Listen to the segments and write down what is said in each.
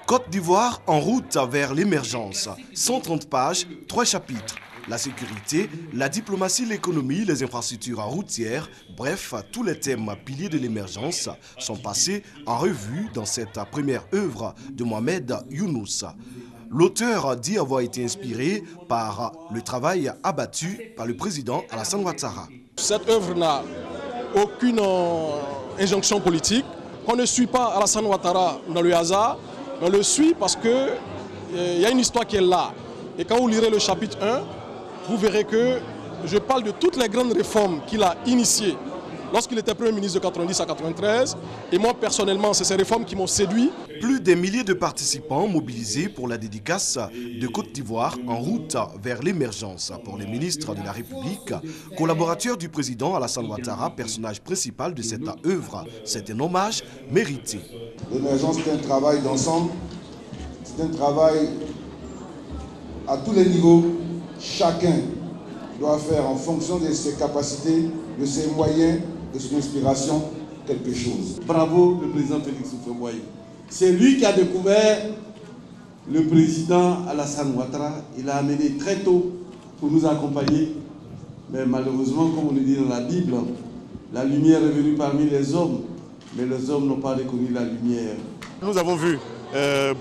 Côte d'Ivoire en route vers l'émergence. 130 pages, 3 chapitres. La sécurité, la diplomatie, l'économie, les infrastructures routières, bref, tous les thèmes piliers de l'émergence sont passés en revue dans cette première œuvre de Mohamed Younous. L'auteur dit avoir été inspiré par le travail abattu par le président Alassane Ouattara. Cette œuvre n'a aucune injonction politique. On ne suit pas Alassane Ouattara dans le hasard, on le suit parce qu'il y a une histoire qui est là. Et quand vous lirez le chapitre 1, vous verrez que je parle de toutes les grandes réformes qu'il a initiées lorsqu'il était Premier ministre de 90 à 93. Et moi, personnellement, c'est ces réformes qui m'ont séduit. Plus des milliers de participants mobilisés pour la dédicace de Côte d'Ivoire en route vers l'émergence. Pour les ministres de la République, collaborateurs du président Alassane Ouattara, personnage principal de cette œuvre, c'est un hommage mérité. L'émergence, c'est un travail d'ensemble, c'est un travail à tous les niveaux. Chacun doit faire en fonction de ses capacités, de ses moyens, de son inspiration, quelque chose. Bravo le président Félix Houphouët-Boigny. C'est lui qui a découvert le président Alassane Ouattara. Il l'a amené très tôt pour nous accompagner. Mais malheureusement, comme on le dit dans la Bible, la lumière est venue parmi les hommes, mais les hommes n'ont pas reconnu la lumière. Nous avons vu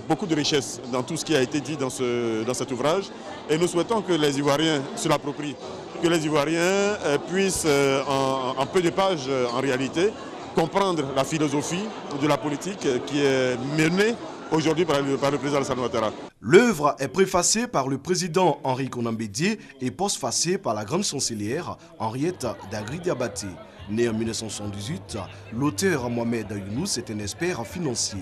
beaucoup de richesses dans tout ce qui a été dit dans cet ouvrage et nous souhaitons que les Ivoiriens se l'approprient, que les Ivoiriens puissent en peu de pages en réalité comprendre la philosophie de la politique qui est menée aujourd'hui par le président Alassane Ouattara. L'œuvre est préfacée par le président Henri Konan Bédié et postfacée par la grande chancelière Henriette Dagri Diabaté. Né en 1978, l'auteur Mohamed Younous est un expert financier.